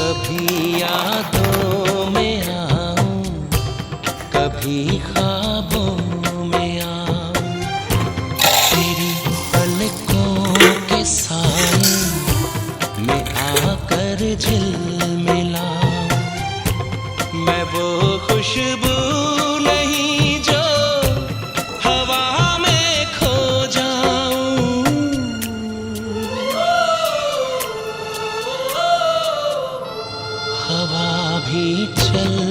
कभी यादों में आऊं, कभी ख्वाबों में आऊं, तेरी पलकों के साए में आकर झिलमिलाऊं। मैं वो खुशबू नहीं जो हवा में खो जाऊं। हवा भी चल